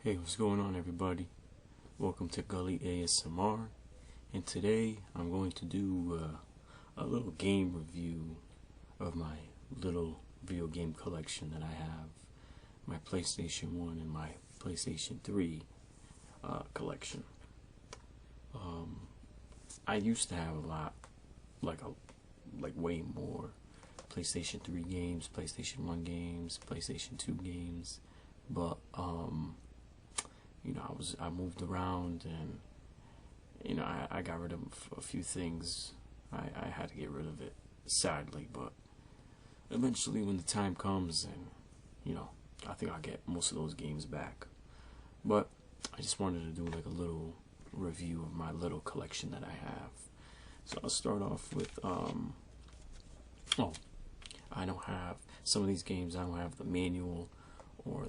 Hey, what's going on, everybody? Welcome to Gully ASMR, and today I'm going to do a little game review of my little video game collection that I have, my PlayStation 1 and my PlayStation 3 collection. I used to have a lot, like way more PlayStation 3 games, PlayStation 1 games, PlayStation 2 games, but you know, I moved around, and you know, I got rid of a few things. I had to get rid of it, sadly, but eventually when the time comes, and you know, I think I'll get most of those games back. But I just wanted to do like a little review of my little collection that I have. So I'll start off with I don't have some of these games. I don't have the manual or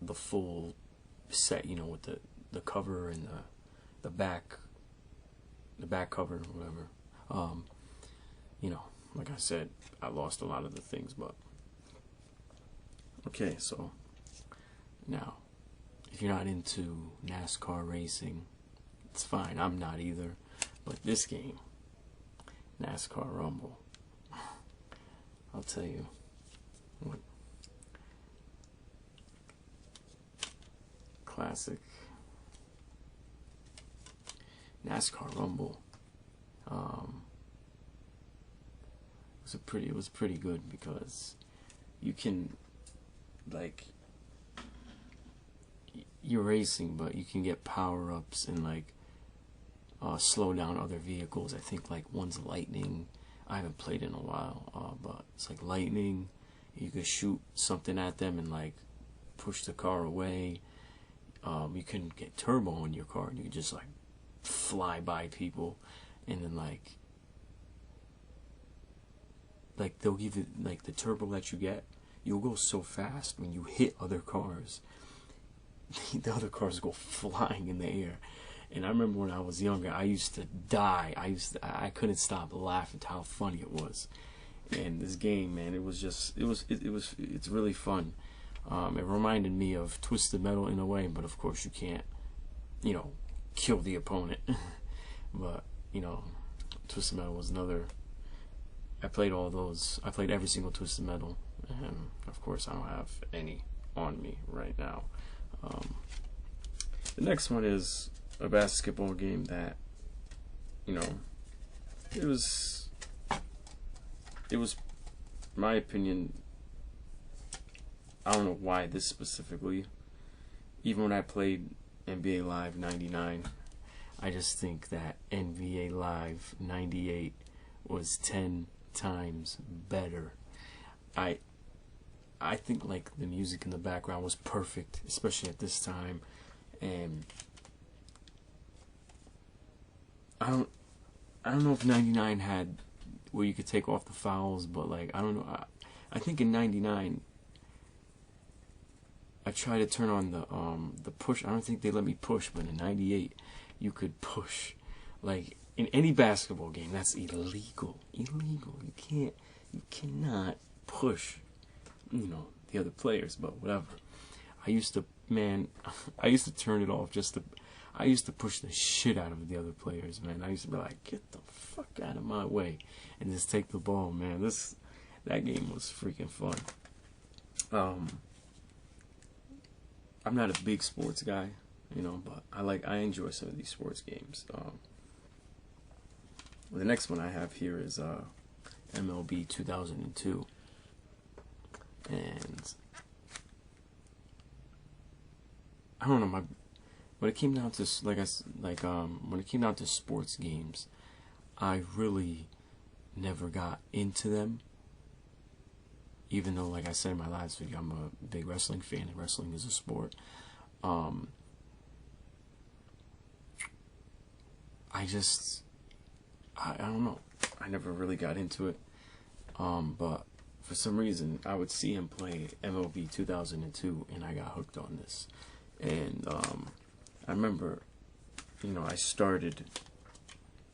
the full set, you know, with the cover and the back cover or whatever. You know, like I said, I lost a lot of the things, but okay. So now, if you're not into NASCAR racing, it's fine. I'm not either. But this game, NASCAR Rumble, I'll tell you what. Classic NASCAR Rumble. It was pretty good because you can, like, you're racing, but you can get power-ups and like slow down other vehicles. I think like one's lightning. I haven't played in a while, but it's like lightning. You can shoot something at them and like push the car away. You can get turbo in your car, and you can just like fly by people, and then like they'll give you like the turbo that you get. You'll go so fast when you hit other cars. The other cars go flying in the air. And I remember when I was younger, I used to die. I couldn't stop laughing at how funny it was. And this game, man, it's really fun. It reminded me of Twisted Metal in a way, but of course you can't, you know, kill the opponent. But, you know, Twisted Metal was another. I played all those. I played every single Twisted Metal, and of course I don't have any on me right now. The next one is a basketball game that, you know, it was my opinion. I don't know why this specifically. Even when I played NBA Live 99, I just think that NBA Live 98 was 10 times better. I think like the music in the background was perfect, especially at this time, and I don't know if 99 had where you could take off the fouls, but like I don't know. I think in 99 I tried to turn on the push. I don't think they let me push, but in 98 you could push. Like in any basketball game, that's illegal. Illegal. You cannot push, you know, the other players, but whatever. I used to turn it off I used to push the shit out of the other players, man. I used to be like, get the fuck out of my way, and just take the ball, man. That game was freaking fun. I'm not a big sports guy, you know, but I enjoy some of these sports games. The next one I have here is MLB 2002, and I don't know, when it came down to when it came down to sports games, I really never got into them. Even though, like I said in my last video, I'm a big wrestling fan, and wrestling is a sport. I don't know. I never really got into it. But for some reason, I would see him play MLB 2002, and I got hooked on this. And I remember, you know, I started,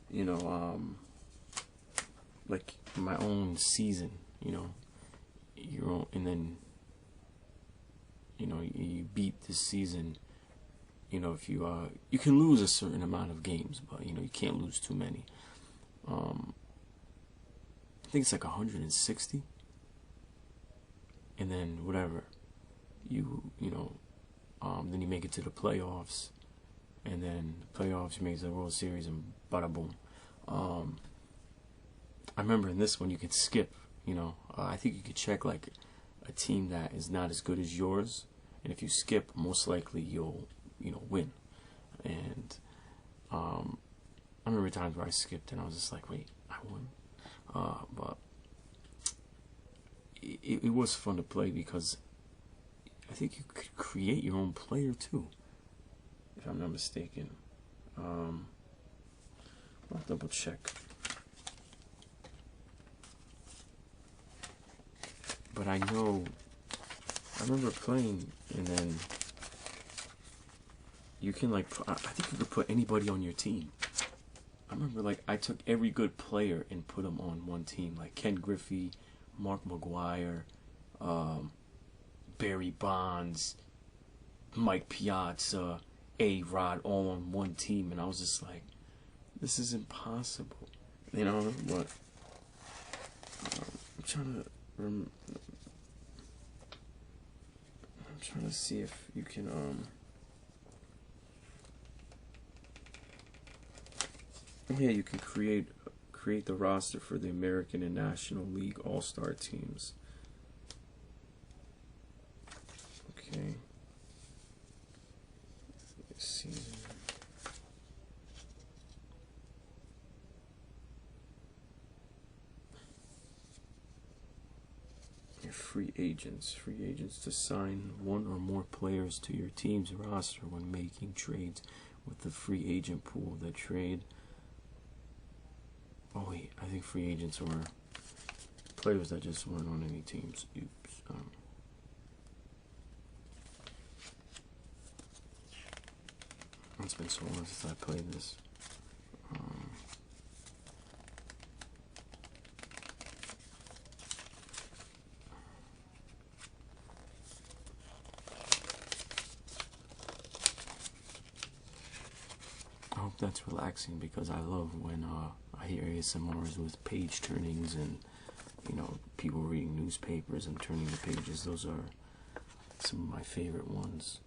you know, like my own season, you know, and then you know, you beat this season. You know, if you can lose a certain amount of games, but you know, you can't lose too many. I think it's like 160, and then whatever then you make it to the playoffs, and then the playoffs you make it to the World Series, and bada boom. I remember in this one you could skip. You know, I think you could check like a team that is not as good as yours, and if you skip, most likely you'll win. And I remember times where I skipped and I was just like, wait, I won. But it was fun to play because I think you could create your own player too, if I'm not mistaken. I'll double check. But I remember playing, and then you can like, I think you could put anybody on your team. I remember like I took every good player and put them on one team, like Ken Griffey, Mark McGuire, Barry Bonds, Mike Piazza, A-Rod, all on one team, and I was just like, this is impossible, you know. But I'm trying to see if you can yeah, you can create the roster for the American and National League All-Star teams. Okay. Let's see. Free agents to sign one or more players to your team's roster when making trades with the free agent pool. The trade. Oh wait, I think free agents are players that just weren't on any teams. Oops. It's been so long since I played this. I hope that's relaxing, because I love when I hear ASMRs with page turnings and, you know, people reading newspapers and turning the pages. Those are some of my favorite ones.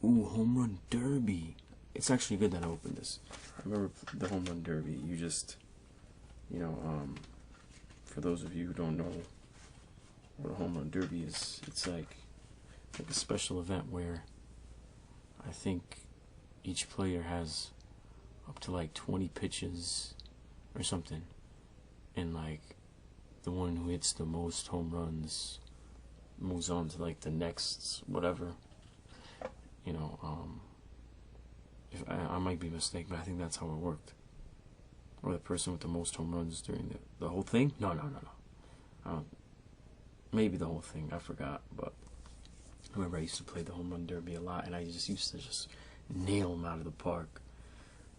Ooh, Home Run Derby. It's actually good that I opened this. I remember the Home Run Derby. You just, you know, for those of you who don't know what a Home Run Derby is, it's like a special event where I think each player has up to like 20 pitches or something, and like the one who hits the most home runs moves on to like the next whatever, you know. If I might be mistaken, but I think that's how it worked. Or the person with the most home runs during the whole thing. No. Maybe the whole thing, I forgot. But I remember I used to play the Home Run Derby a lot, and I just used to just nail them out of the park.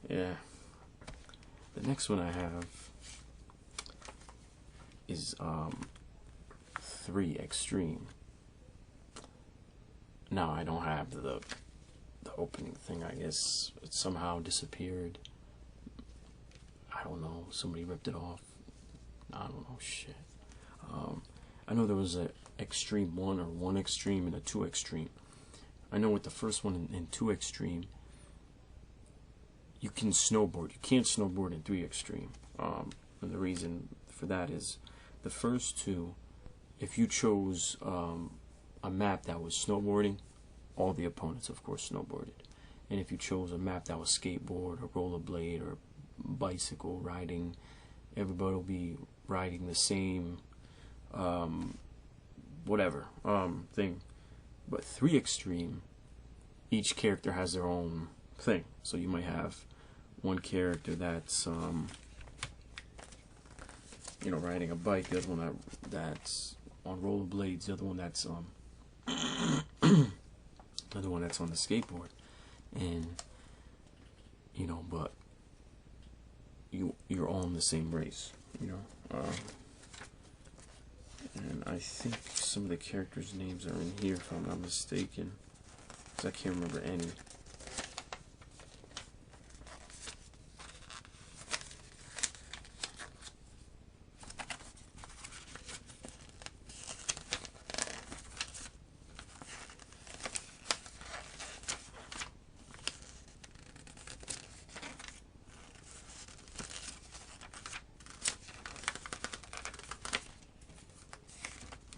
Yeah. The next one I have is 3 Extreme. Now I don't have the opening thing. I guess it somehow disappeared. I don't know. Somebody ripped it off. I don't know. Shit. I know there was a Extreme 1 or 1 Extreme and a 2 Extreme. I know with the first one in 2 Extreme, you can snowboard. You can't snowboard in 3 Extreme. And the reason for that is the first 2, if you chose a map that was snowboarding, all the opponents, of course, snowboarded. And if you chose a map that was skateboard or rollerblade or bicycle riding, everybody will be riding the same whatever thing. But 3 Extreme, each character has their own thing. So you might have one character that's you know, riding a bike, the other one that's on rollerblades, the other one that's another one that's on the skateboard. And you know, but you're all in the same race, you know. And I think some of the characters' names are in here, if I'm not mistaken, because I can't remember any.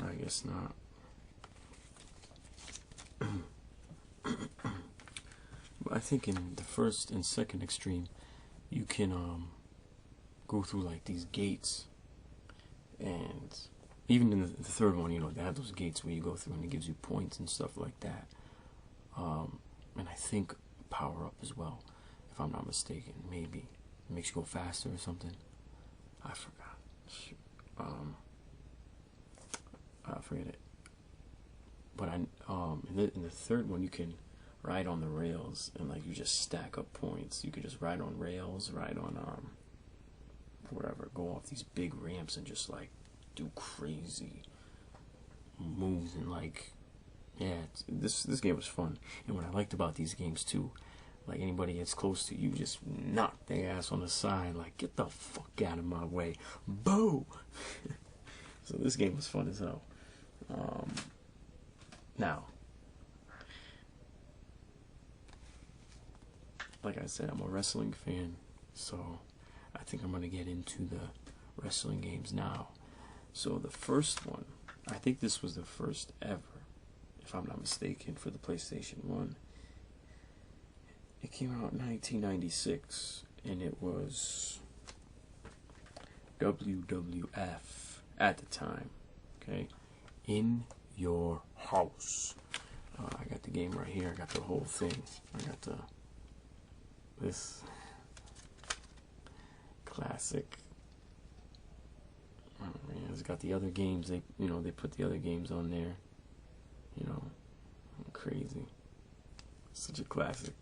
I guess not. But I think in the first and second extreme, you can go through like these gates, and even in the third one, you know, they have those gates where you go through and it gives you points and stuff like that. And I think power up as well, if I'm not mistaken. Maybe it makes you go faster or something. I forgot. Shoot. I forget it. But in the third one, you can ride on the rails, and like you just stack up points. You could just ride on rails, ride on whatever, go off these big ramps and just like do crazy moves, and like, yeah, this game was fun. And what I liked about these games too, like anybody gets close to you, just knock their ass on the side, like get the fuck out of my way, boo. So this game was fun as hell. Now, like I said, I'm a wrestling fan, so I think I'm gonna get into the wrestling games now. So the first one, I think this was the first ever, if I'm not mistaken, for the PlayStation 1. It came out in 1996, and it was WWF at the time. Okay, In Your House. I got the game right here. I got the whole thing. I got this classic. Oh man, it's got the other games. They put the other games on there. You know, crazy. Such a classic.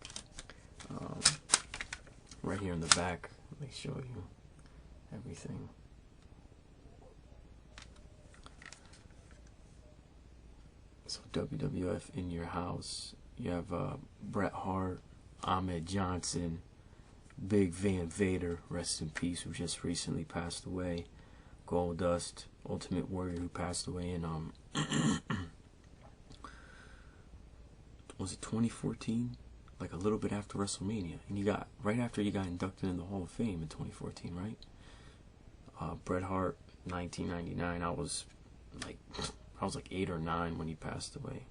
Right here in the back, they show you everything. So WWF In Your House. You have Bret Hart, Ahmed Johnson, Big Van Vader, rest in peace, who just recently passed away. Goldust, Ultimate Warrior, who passed away in was it 2014? Like a little bit after WrestleMania, and you got right after you got inducted in the Hall of Fame in 2014, right? Bret Hart, 1999. I was like 8 or 9 when he passed away.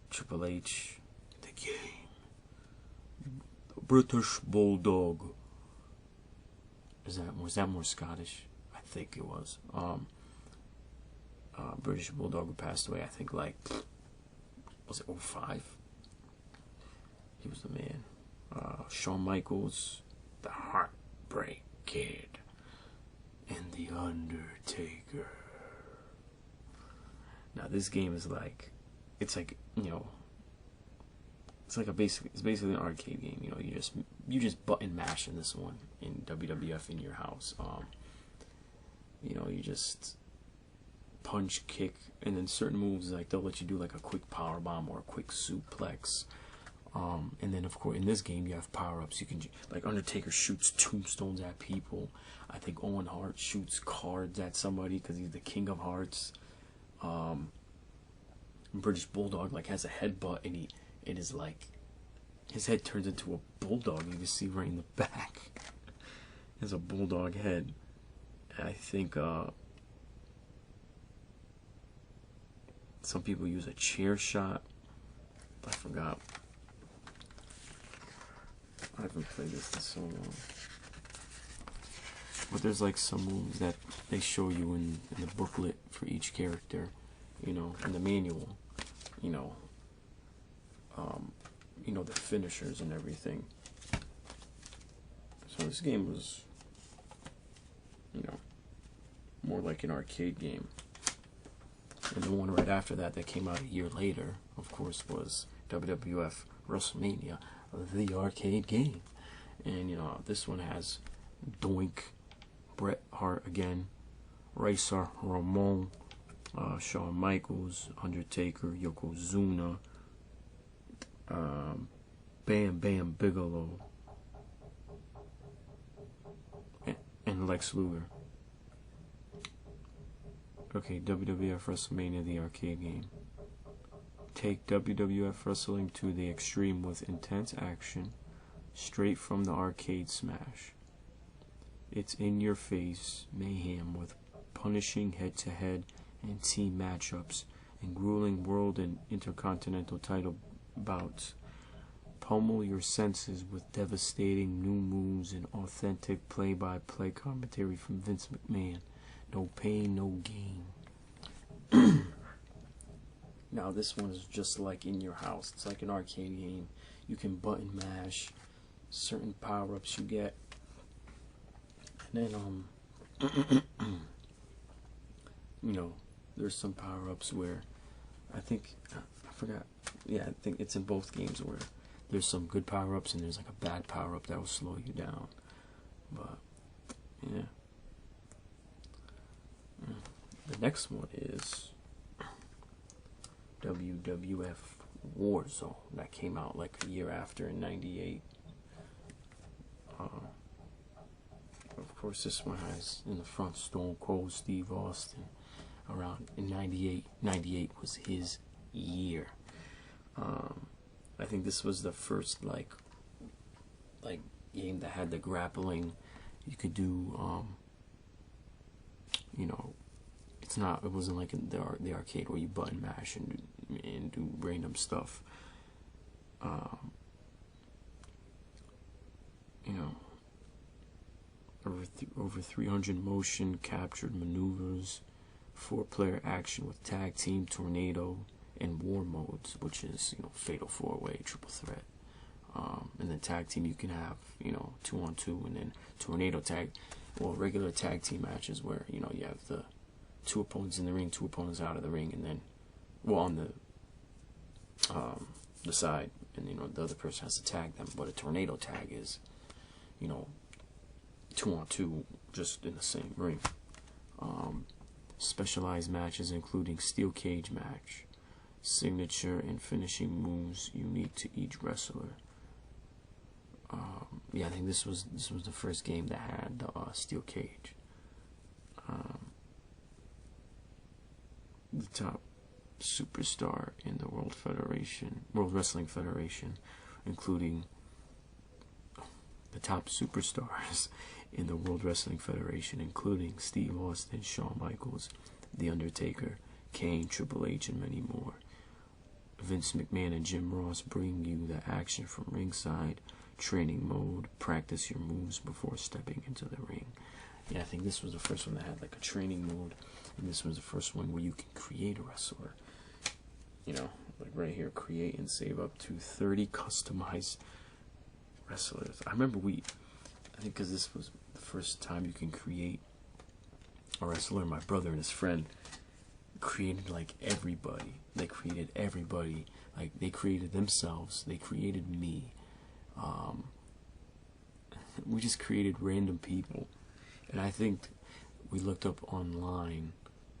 Triple H, the game, the British Bulldog. Was that more Scottish? I think it was. British Bulldog, who passed away, I think, like, was it 05? He was the man. Shawn Michaels, the Heartbreak Kid, and the Undertaker. Now this game is like, it's like, you know, it's basically an arcade game. You know, you just button mash in this one in WWF In Your House. You know, you just punch, kick, and then certain moves, like they'll let you do like a quick power bomb or a quick suplex. And then of course in this game you have power-ups. You can, like, Undertaker shoots tombstones at people. I think Owen Hart shoots cards at somebody because he's the King of Hearts. British Bulldog like has a headbutt, and it is like his head turns into a bulldog. You can see right in the back. He has a bulldog head. And I think some people use a chair shot. I forgot. I haven't played this in so long. But there's like some moves that they show you in the booklet for each character, you know, in the manual, you know, the finishers and everything. So this game was, you know, more like an arcade game. And the one right after that came out a year later, of course, was WWF WrestleMania, the arcade game. And, you know, this one has Doink, Bret Hart again, Razor Ramon, Shawn Michaels, Undertaker, Yokozuna, Bam Bam Bigelow, and Lex Luger. Okay, WWF WrestleMania, the arcade game. Take WWF wrestling to the extreme with intense action, straight from the arcade smash. It's in-your-face mayhem with punishing head-to-head and team matchups and grueling world and intercontinental title bouts. Pummel your senses with devastating new moves and authentic play-by-play commentary from Vince McMahon. No pain, no gain. Now this one is just like in your house. It's like an arcade game. You can button mash certain power-ups you get. And then you know, there's some power-ups where I forgot. Yeah, I think it's in both games where there's some good power-ups and there's like a bad power-up that will slow you down. But yeah. The next one is WWF Warzone that came out like a year after in '98. Of course, this one has in the front Stone Cold Steve Austin. Around in '98. '98 was his year. I think this was the first like game that had the grappling. You could do you know, it wasn't like in the arcade where you button mash and do random stuff. You know, over 300 motion captured maneuvers, 4-player action with tag team, tornado, and war modes, which is, you know, fatal 4-way, triple threat. And then tag team you can have, you know, 2-on-2, and then tornado tag, well, regular tag team matches where, you know, you have the 2 opponents in the ring, 2 opponents out of the ring, and then, well, on the side, and, you know, the other person has to tag them. But a tornado tag is, you know, 2-on-2 just in the same ring. Specialized matches including steel cage match, signature and finishing moves unique to each wrestler. Yeah, I think this was the first game that had the steel cage. The top superstar in the World Wrestling Federation, including the top superstars in the World Wrestling Federation, including Steve Austin, Shawn Michaels, The Undertaker, Kane, Triple H, and many more. Vince McMahon and Jim Ross bring you the action from ringside, training mode, practice your moves before stepping into the ring. Yeah, I think this was the first one that had like a training mode, and this was the first one where you can create a wrestler. You know, like right here, create and save up to 30 customized wrestlers. I remember I think because this was the first time you can create a wrestler, my brother and his friend created like everybody. They created everybody. Like, they created themselves. They created me. We just created random people. And I think we looked up online,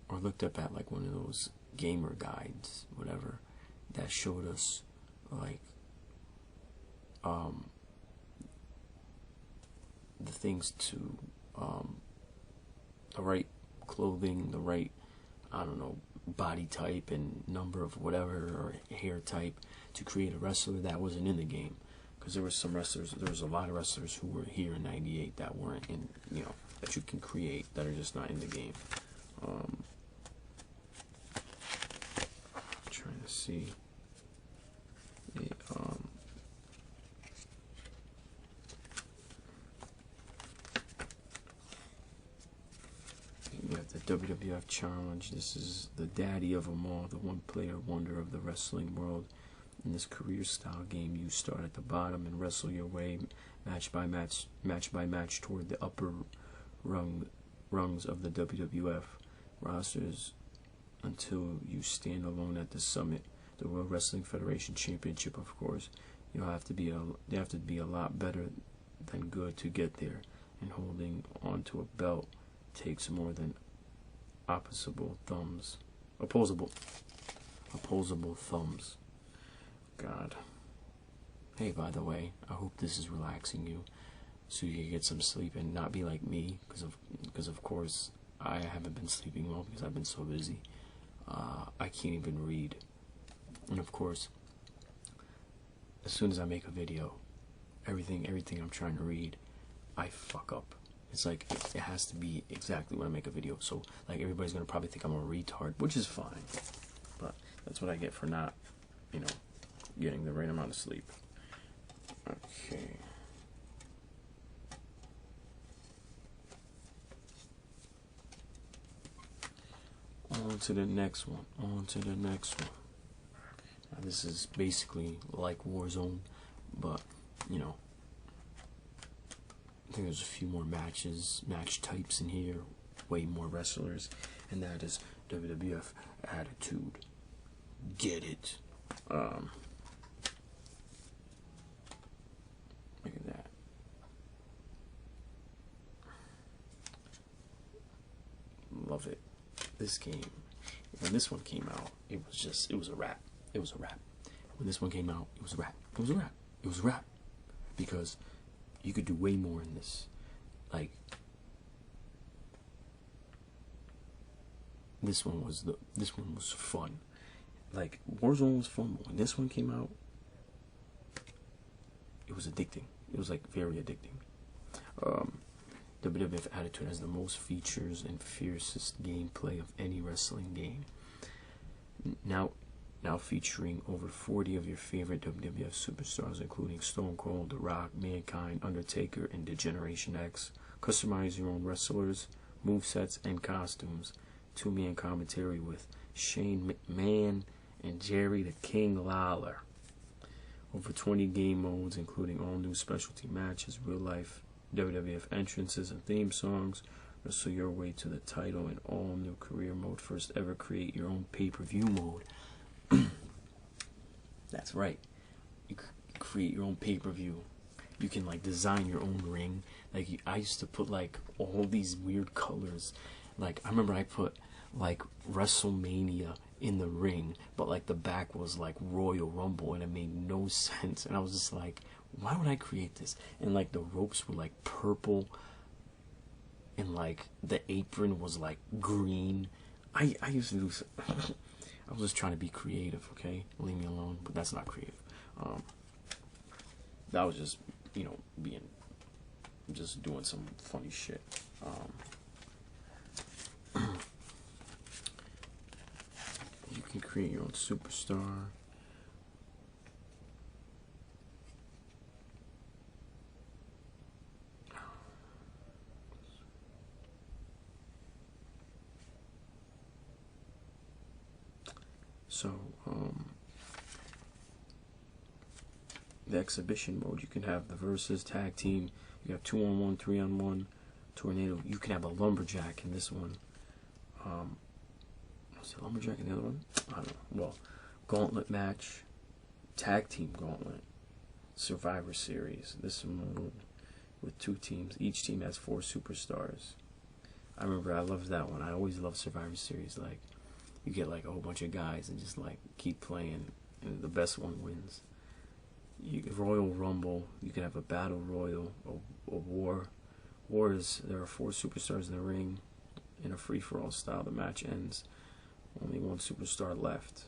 or looked up at like one of those gamer guides, whatever, that showed us like the things to the right clothing, the right, I don't know, body type and number of whatever, or hair type, to create a wrestler that wasn't in the game. Because there was a lot of wrestlers who were here in '98 that weren't in, you know, that you can create, that are just not in the game. Trying to see. You have the WWF Challenge. This is the daddy of them all, the one-player wonder of the wrestling world. In this career-style game, you start at the bottom and wrestle your way, match by match, toward the upper rungs of the WWF rosters until you stand alone at the summit, the World Wrestling Federation Championship. Of course, they have to be a lot better than good to get there, and holding onto a belt takes more than opposable thumbs. opposable thumbs. God. Hey, by the way, I hope this is relaxing you, so you can get some sleep and not be like me, because of course I haven't been sleeping well because I've been so busy. I can't even read, and of course, as soon as I make a video, everything I'm trying to read, I fuck up. It's like it has to be exactly when I make a video. So like everybody's gonna probably think I'm a retard, which is fine, but that's what I get for not, getting the right amount of sleep. Okay. On to the next one. Now, this is basically like Warzone, but I think there's a few more match types in here, way more wrestlers, and that is WWF Attitude. Get it. Look at that. Love it. This game, when this one came out, it was a wrap. When this one came out, it was a wrap. Because you could do way more in this. Like, this one was fun. Like, Warzone was fun, but when this one came out, it was addicting. It was like very addicting. WWF Attitude has the most features and fiercest gameplay of any wrestling game. Now featuring over 40 of your favorite WWF superstars, including Stone Cold, The Rock, Mankind, Undertaker, and Degeneration X. Customize your own wrestlers, movesets, and costumes. 2-man commentary with Shane McMahon and Jerry the King Lawler. Over 20 game modes, including all new specialty matches, real-life WWF entrances and theme songs. Wrestle your way to the title in all new career mode. First ever create your own pay-per-view mode. That's right. You create your own pay-per-view. You can like design your own ring. Like I used to put like all these weird colors. Like I remember I put like WrestleMania in the ring, but like the back was like Royal Rumble, and it made no sense. And I was just like, why would I create this? And like the ropes were like purple, and like the apron was like green. I used to do. I was just trying to be creative, okay? Leave me alone, but that's not creative. That was just, just doing some funny shit. You can create your own superstar. So, the exhibition mode, you can have the versus, tag team, you have 2-on-1, 3-on-1, tornado. You can have a lumberjack in this one. Was it lumberjack in the other one? I don't know. Well, gauntlet match, tag team gauntlet, Survivor Series. This one with 2 teams. Each team has 4 superstars. I remember I loved that one. I always loved Survivor Series. Like, you get like a whole bunch of guys and just like keep playing, and the best one wins. You Royal Rumble, you can have a battle royal, a war. Wars, there are 4 superstars in the ring. In a free-for-all style, the match ends. Only 1 superstar left.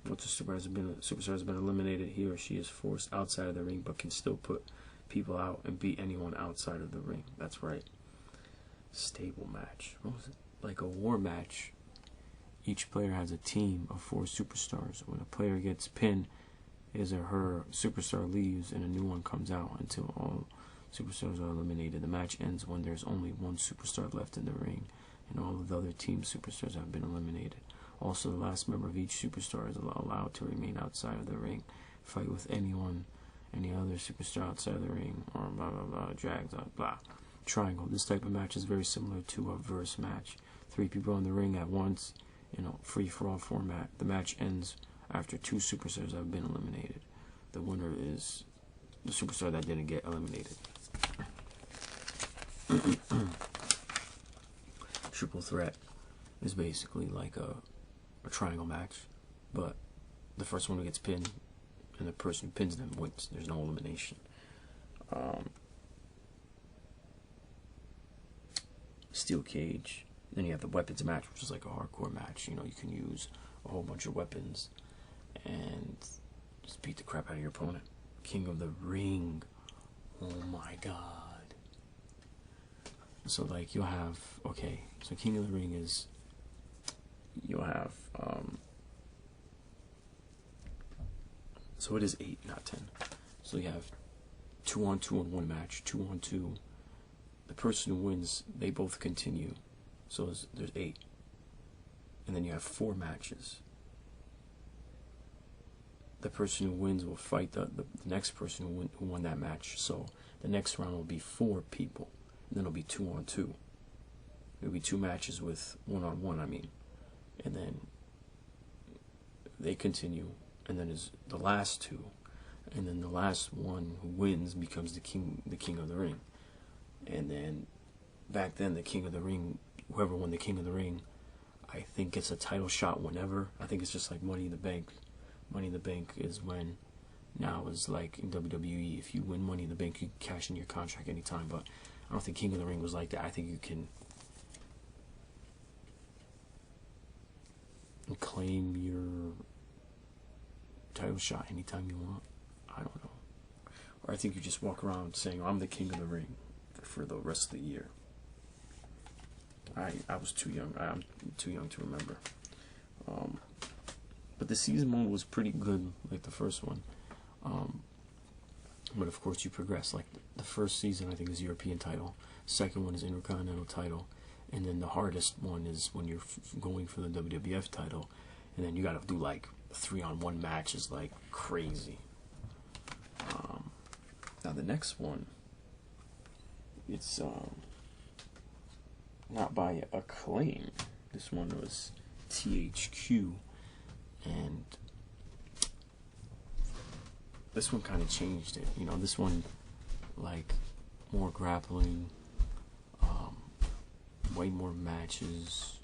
Once a superstar has been eliminated, he or she is forced outside of the ring, but can still put people out and beat anyone outside of the ring. That's right. Stable match. What was it? Like a war match. Each player has a team of 4 superstars. When a player gets pinned, his or her superstar leaves and a new one comes out until all superstars are eliminated. The match ends when there's only 1 superstar left in the ring and all of the other team's superstars have been eliminated. Also, the last member of each superstar is allowed to remain outside of the ring, fight with any other superstar outside of the ring, or blah blah blah, drags out, blah. Triangle. This type of match is very similar to a verse match. 3 people in the ring at once, free-for-all format. The match ends after 2 superstars have been eliminated. The winner is the superstar that didn't get eliminated. Triple threat is basically like a a triangle match, but the first one who gets pinned and the person who pins them wins. There's no elimination. Steel cage. Then you have the weapons match, which is like a hardcore match. You know, you can use a whole bunch of weapons and just beat the crap out of your opponent. King of the Ring. Oh my god. So like you'll have, okay, so King of the Ring is, you'll have, so it is 8, not 10. So you have 2-on-2 in one match, 2-on-2. The person who wins, they both continue. So there's 8. And then you have 4 matches. The person who wins will fight the next person who won that match. So the next round will be 4 people. And then it'll be 2-on-2. It'll be 2 matches with 1-on-1, I mean. And then they continue. And then is the last 2. And then the last one who wins becomes the king of the ring. And then back then the King of the Ring, whoever won the King of the Ring, I think gets a title shot whenever. I think it's just like Money in the Bank. Money in the Bank is when, now is like in WWE, if you win Money in the Bank, you can cash in your contract anytime. But I don't think King of the Ring was like that. I think you can claim your title shot anytime you want. I don't know. Or I think you just walk around saying, I'm the King of the Ring for the rest of the year. I was too young. I'm too young to remember. But the season mode was pretty good, like the first one. But of course you progress. Like the first season, I think, is European title. Second one is Intercontinental title. And then the hardest one is when you're going for the WWF title. And then you gotta do like 3-on-1 matches like crazy. Now the next one, it's not by Acclaim. This one was THQ, and this one kind of changed it. You know, this one, like, more grappling, way more matches,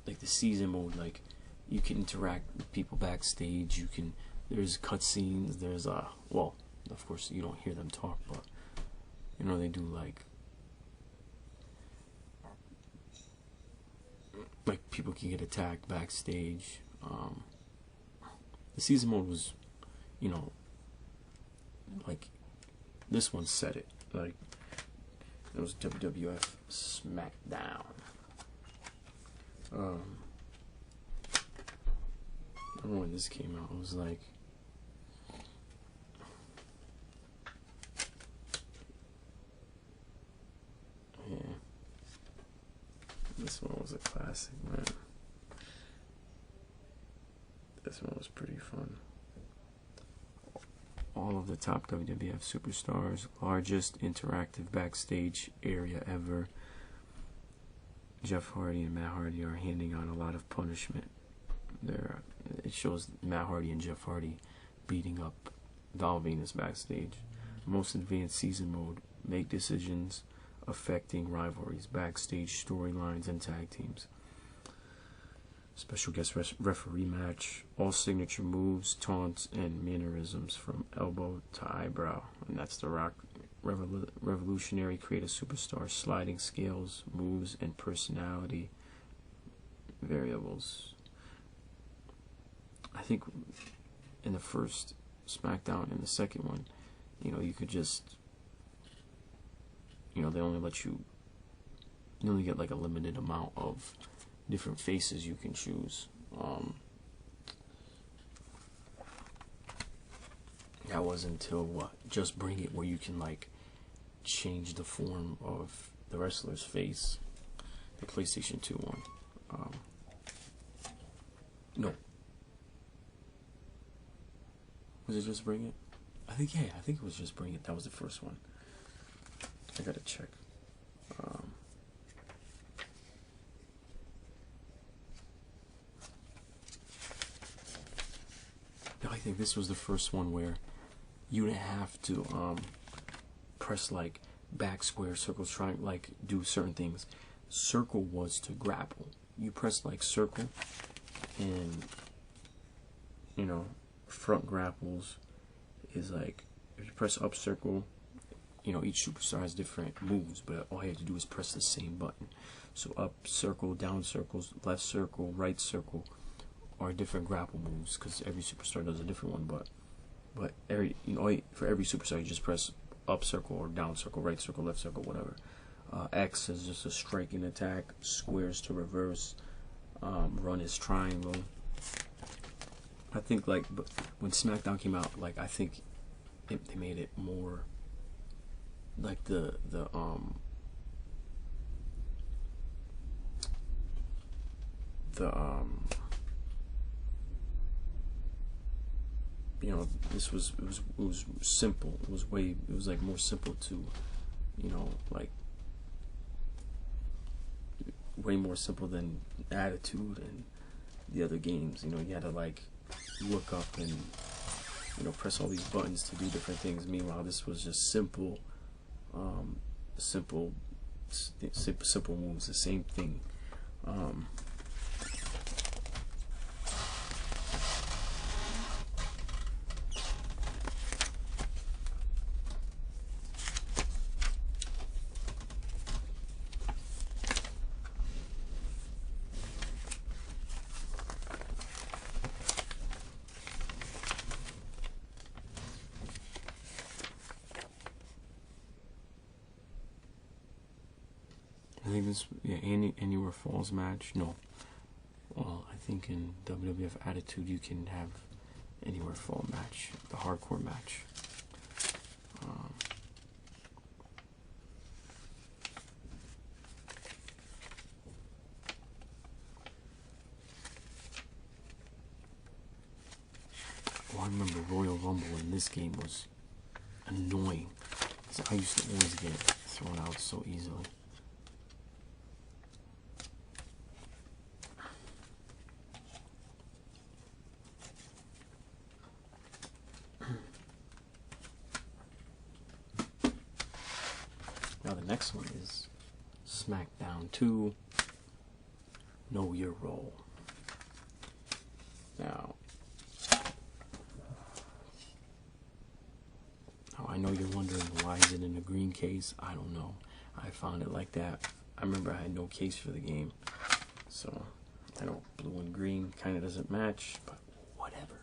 like the season mode, like you can interact with people backstage. You can, there's cutscenes. There's well, of course you don't hear them talk, but you know they do like people can get attacked backstage. The season mode was, you know, like this one said it. Like it was WWF SmackDown. I remember when this came out, it was like, yeah, this one was a classic, man. This one was pretty fun. All of the top WWF superstars, largest interactive backstage area ever. Jeff Hardy and Matt Hardy are handing out a lot of punishment. It shows Matt Hardy and Jeff Hardy beating up Val Venus backstage. Most advanced season mode. Make decisions affecting rivalries, backstage storylines, and tag teams. Special guest referee match. All signature moves, taunts, and mannerisms from elbow to eyebrow. And that's the Rock revolutionary creative superstar. Sliding scales, moves, and personality variables. I think in the first SmackDown and the second one, you know, you could just, you know, they only let you only get like a limited amount of different faces you can choose. That was until what? Just Bring It, where you can like change the form of the wrestler's face. The PlayStation 2 one. No. Was it Just Bring It? I think it was Just Bring It. That was the first one. I gotta check. I think this was the first one where you didn't have to press like back square, circles, trying like do certain things. Circle was to grapple. You press like circle, and you know, front grapples is like if you press up circle, you know, each superstar has different moves, but all you have to do is press the same button. So up circle, down circles, left circle, right circle are different grapple moves, because every superstar does a different one. But every, you know, for every superstar you just press up circle or down circle, right circle, left circle, whatever. X is just a striking attack. Squares to reverse. Run is triangle. I think like when SmackDown came out, like I think they made it more like the you know, this was it was simple. It was like more simple to, you know, like way more simple than Attitude and the other games. You know, you had to like look up and, you know, press all these buttons to do different things. Meanwhile, this was just simple moves, the same thing. I think this, yeah, Anywhere Falls match. No, well, I think in WWF Attitude you can have Anywhere Fall match, the hardcore match. I remember Royal Rumble in this game was annoying, because I used to always get thrown out so easily. Now the next one is SmackDown 2, Know Your Role. Now I know you're wondering, why is it in a green case? I don't know. I found it like that. I remember I had no case for the game, so I know blue and green kind of doesn't match, but whatever.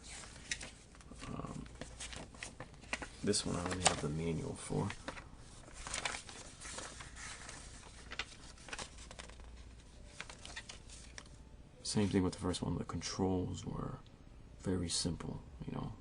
This one I only have the manual for. Same thing with the first one. The controls were very simple, you know.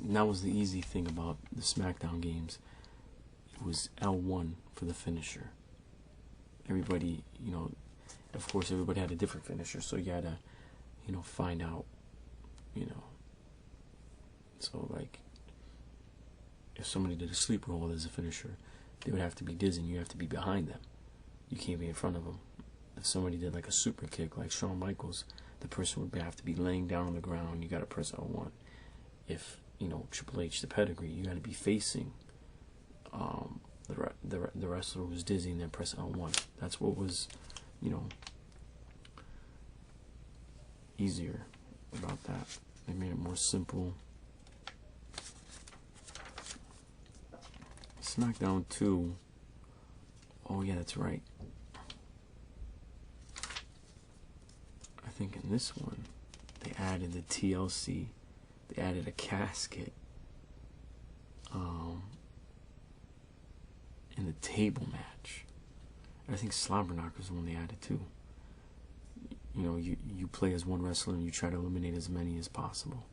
And that was the easy thing about the SmackDown games. It was L1 for the finisher. Everybody, you know, of course everybody had a different finisher, so you had to, you know, find out, you know. So like, if somebody did a sleep roll as a finisher, they would have to be dizzy, and you have to be behind them. You can't be in front of them. If somebody did like a super kick like Shawn Michaels, the person would have to be laying down on the ground. You got to press L1. If, you know, Triple H, the pedigree, you got to be facing the wrestler who's dizzy, and then press L1. That's what was, you know, easier about that. They made it more simple. SmackDown 2. Oh yeah, that's right. I think in this one they added the TLC. They added a casket in the table match. I think Slobber Knocker is the one they added too. You know, you play as one wrestler and you try to eliminate as many as possible.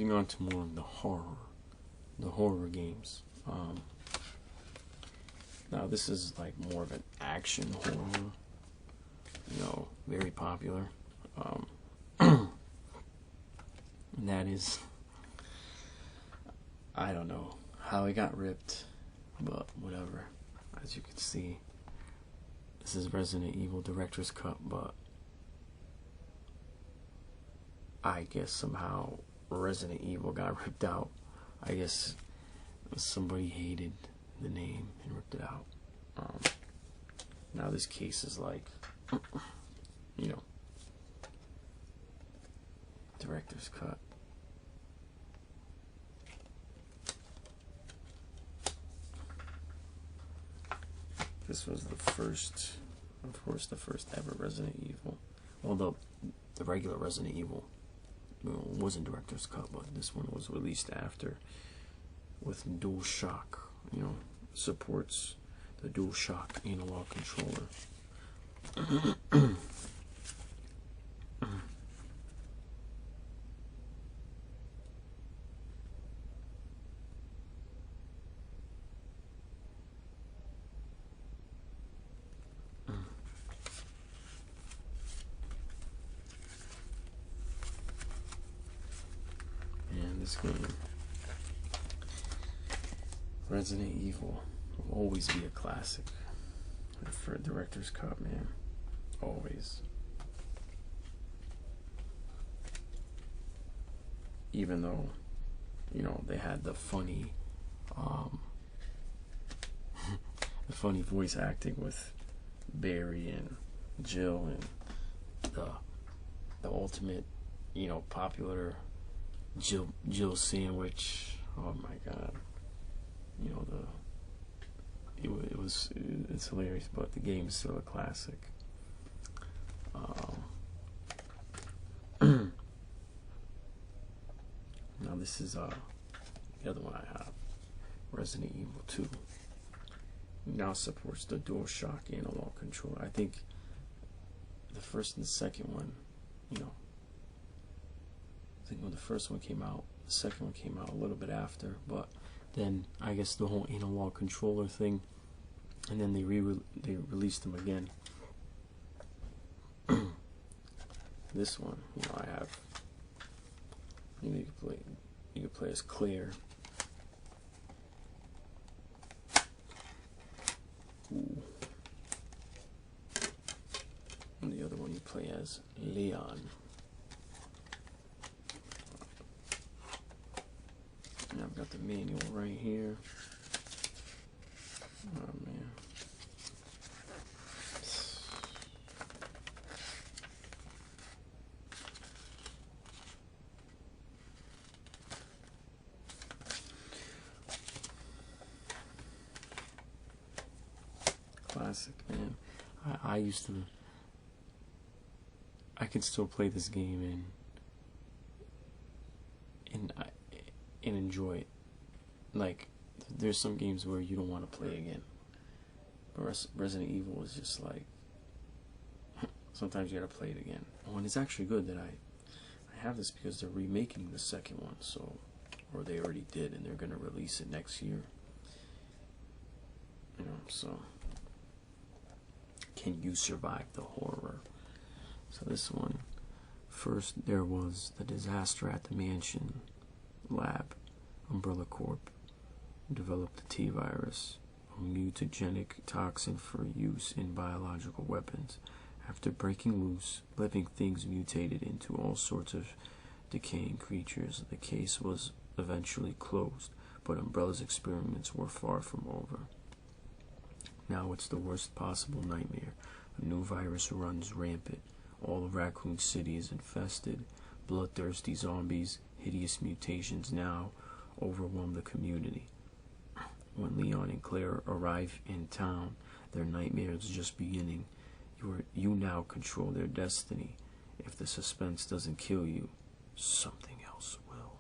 moving on to more of the horror games. Now this is like more of an action horror, very popular. And that is, I don't know how it got ripped, but whatever. As you can see, this is Resident Evil Director's Cut, but I guess somehow Resident Evil got ripped out. I guess somebody hated the name and ripped it out. Now this case is like, Director's Cut. This was the first, of course, the first ever Resident Evil. Although the regular Resident Evil wasn't Director's Cut, but this one was released after with dual shock. Supports the dual shock analog controller. And this game, Resident Evil, will always be a classic for a Director's Cut, man. Always. Even though, they had the funny, the funny voice acting with Barry and Jill, and the ultimate, popular Jill sandwich. Oh my God. It's hilarious, but the game is still a classic. Now this is the other one I have, Resident Evil 2. Now supports the DualShock analog controller. I think the first and the second one, I think when the first one came out, the second one came out a little bit after, but then I guess the whole analog controller thing, and then they released them again. This one, I have. You can play as Claire. Ooh. And the other one you play as Leon. And I've got the manual right here. Oh man. Classic, man. I used to. I can still play this game and enjoy it. Like, there's some games where you don't want to play again. But Resident Evil is just like, sometimes you gotta play it again. Oh, and it's actually good that I have this because they're remaking the second one, or they already did, and they're gonna release it next year. So can you survive the horror? So this one, first there was the disaster at the mansion lab. Umbrella Corp developed the T-virus, a mutagenic toxin for use in biological weapons. After breaking loose, living things mutated into all sorts of decaying creatures. The case was eventually closed, but Umbrella's experiments were far from over. Now it's the worst possible nightmare. A new virus runs rampant. All of Raccoon City is infested. Bloodthirsty zombies, hideous mutations now overwhelm the community. When Leon and Claire arrive in town, their nightmare is just beginning. You now control their destiny. If the suspense doesn't kill you, something else will.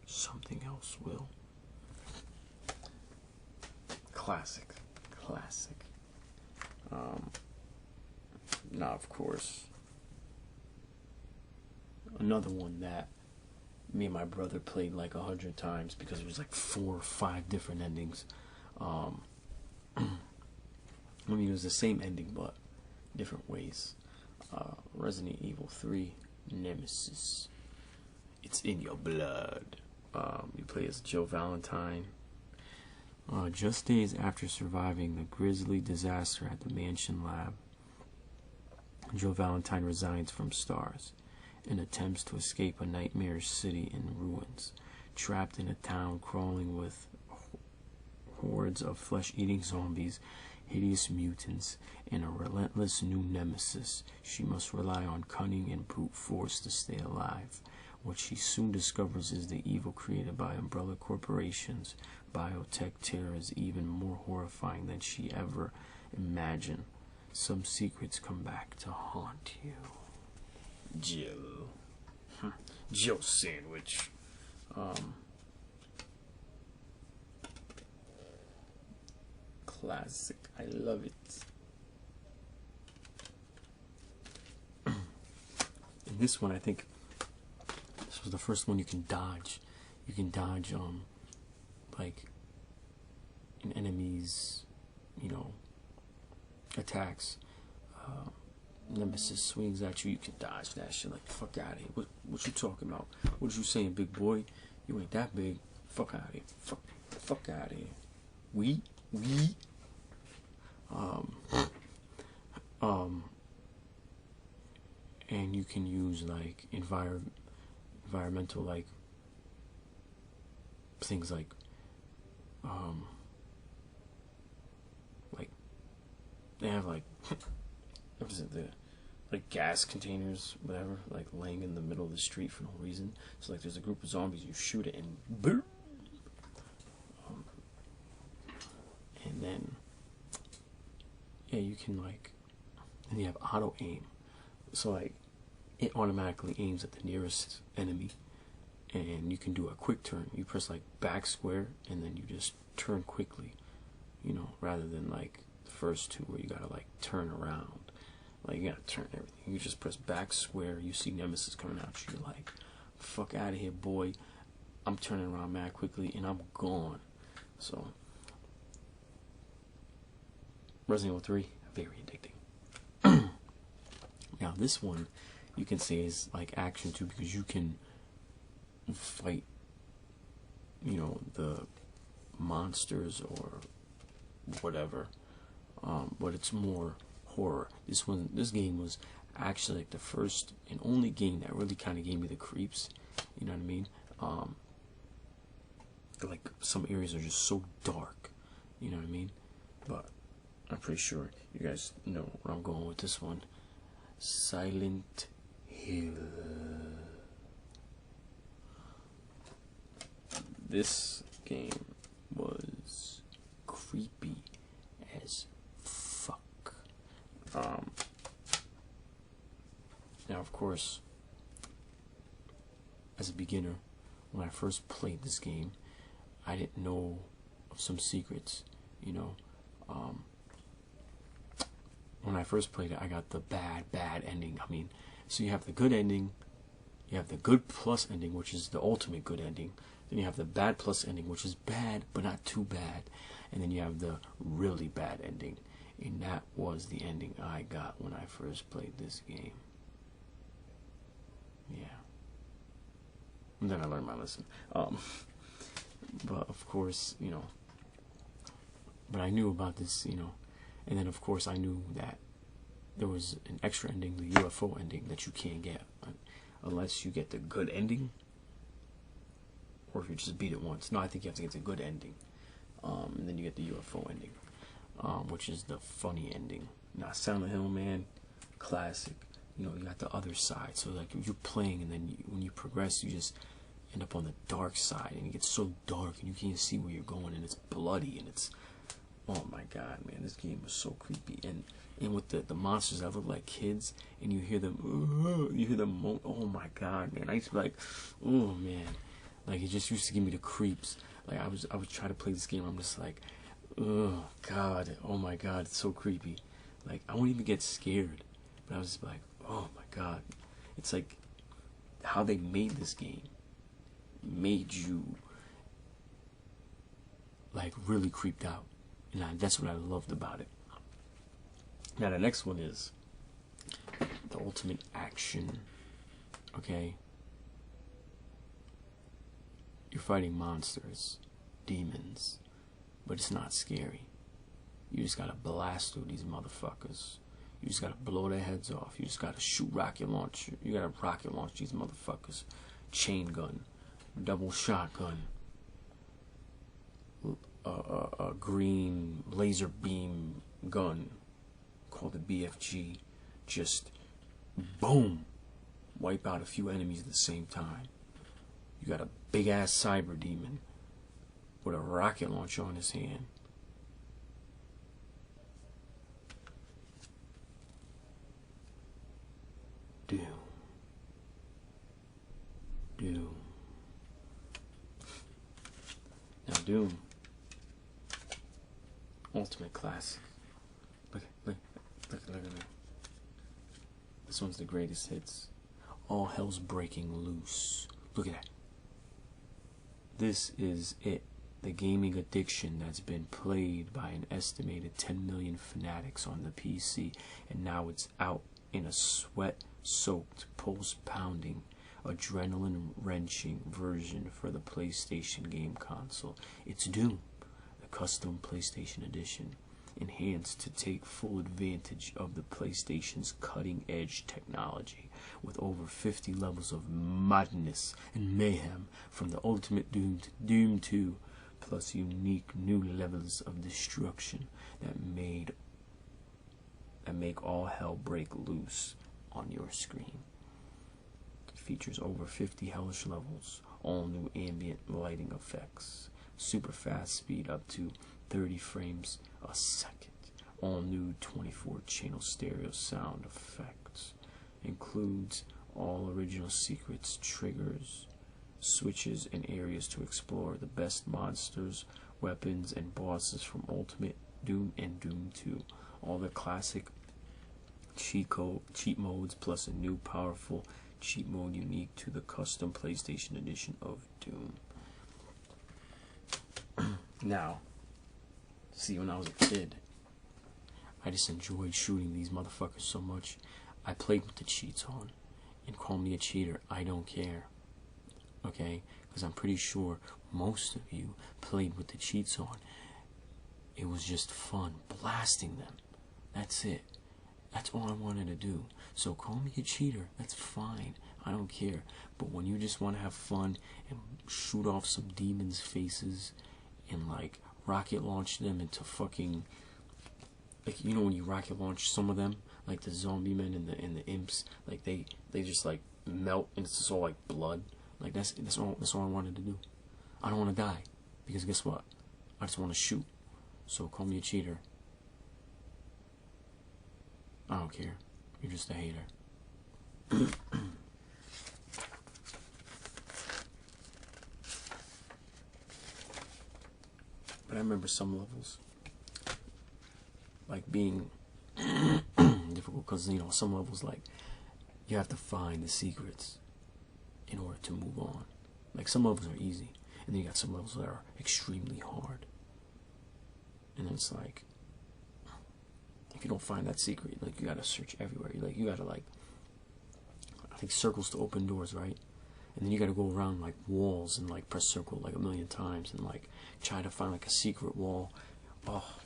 Something else will. Classic. Now, of course, another one that me and my brother played like 100 times because it was like 4 or 5 different endings. I mean, it was the same ending but different ways. Resident Evil 3 Nemesis. It's in your blood. You play as Joe Valentine. Just days after surviving the grisly disaster at the Mansion Lab, Joe Valentine resigns from STARS and attempts to escape a nightmarish city in ruins. Trapped in a town crawling with hordes of flesh-eating zombies, hideous mutants, and a relentless new nemesis, she must rely on cunning and brute force to stay alive. What she soon discovers is the evil created by umbrella corporations. Biotech terror is even more horrifying than she ever imagined. Some secrets come back to haunt you. Jill. Jill sandwich. Classic. I love it. In this one, I think this was the first one you can dodge. You can dodge, like, an enemy's, attacks. Nemesis swings at you, you can dodge that shit. Like, fuck out of here. What you talking about? What you saying, big boy? You ain't that big. Fuck out of here. Fuck out of here. We. And you can use like environmental like things like they have like what is it, like gas containers, whatever, like laying in the middle of the street for no reason. So like there's a group of zombies, you shoot it and boom. And then yeah, you can like, and you have auto aim, so like it automatically aims at the nearest enemy, and you can do a quick turn. You press like back square and then you just turn quickly, rather than like the first two where you gotta like turn around. Like you gotta turn everything. You just press back square, you see Nemesis coming at you, you're like, fuck out of here, boy. I'm turning around mad quickly and I'm gone. So Resident Evil 3, very addicting. Now this one you can say is like action too, because you can fight, the monsters or whatever. But it's more horror. This game was actually like the first and only game that really kind of gave me the creeps. You know what I mean? Like some areas are just so dark. You know what I mean? But I'm pretty sure you guys know where I'm going with this one. Silent Hill. This game was creepy as fuck. Now, of course, as a beginner, when I first played this game, I didn't know of some secrets, when I first played it, I got the bad ending. I mean, so you have the good ending, you have the good plus ending, which is the ultimate good ending. Then you have the bad plus ending, which is bad, but not too bad. And then you have the really bad ending. And that was the ending I got when I first played this game. Yeah. And then I learned my lesson. But of course, but I knew about this, and then of course I knew that there was an extra ending, the UFO ending, that you can't get unless you get the good ending, or if you just beat it once. No, I think you have to get the good ending, and then you get the UFO ending, which is the funny ending. Now, Silent Hill, man, classic. You got the other side. So like you're playing, and then when you progress, you just end up on the dark side, and it gets so dark, and you can't see where you're going, and it's bloody, and it's, oh my god, man, this game was so creepy. And with the monsters that look like kids, and you hear them, oh my god, man, I used to be like, oh man, like it just used to give me the creeps. Like I would try to play this game, I'm just like, oh god, oh my god, it's so creepy. Like I wouldn't even get scared, but I was just like, oh my god, it's like, how they made this game made you like really creeped out, and that's what I loved about it. Now the next one is the ultimate action. Okay, you're fighting monsters, demons, but it's not scary. You just gotta blast through these motherfuckers. You just gotta blow their heads off. You just gotta shoot rocket launch. You gotta rocket launch these motherfuckers. Chain gun, double shotgun, a green laser beam gun called the BFG. Just boom, wipe out a few enemies at the same time. You got a big ass cyber demon with a rocket launcher on his hand. Doom. Doom. Now Doom. Ultimate classic. Look at it. This one's the greatest hits. All hell's breaking loose. Look at that. This is it. The gaming addiction that's been played by an estimated 10 million fanatics on the PC, and now it's out in a sweat-soaked, pulse-pounding, adrenaline-wrenching version for the PlayStation game console. It's Doom, the custom PlayStation edition, enhanced to take full advantage of the PlayStation's cutting-edge technology, with over 50 levels of madness and mayhem from the Ultimate Doom to Doom 2, plus unique new levels of destruction that make all hell break loose on your screen. It features over 50 hellish levels, all new ambient lighting effects, super fast speed up to 30 frames a second, all new 24 channel stereo sound effects, includes all original secrets, triggers, switches, and areas to explore the best monsters, weapons, and bosses from Ultimate Doom and Doom 2. All the classic cheat modes, plus a new powerful cheat mode unique to the custom PlayStation edition of Doom. Now, see, when I was a kid, I just enjoyed shooting these motherfuckers so much. I played with the cheats on, and call me a cheater, I don't care. Okay, because I'm pretty sure most of you played with the cheats on. It was just fun blasting them. That's it. That's all I wanted to do. So call me a cheater, that's fine, I don't care. But when you just want to have fun and shoot off some demons' faces and like rocket launch them into fucking, like, you know, when you rocket launch some of them, like the zombie men and the imps, like they just like melt and it's just all like blood. Like that's all I wanted to do. I don't want to die, because guess what? I just want to shoot. So call me a cheater. I don't care. You're just a hater. But I remember some levels like being difficult, because, you know, some levels, like, you have to find the secrets in order to move on. Like, some levels are easy, and then you got some levels that are extremely hard. And it's like, if you don't find that secret, like, you gotta search everywhere. Like, you gotta, like, I think circles to open doors, right? And then you gotta go around, like, walls and, like, press circle, like, 1,000,000 times and, like, try to find, like, a secret wall. Oh,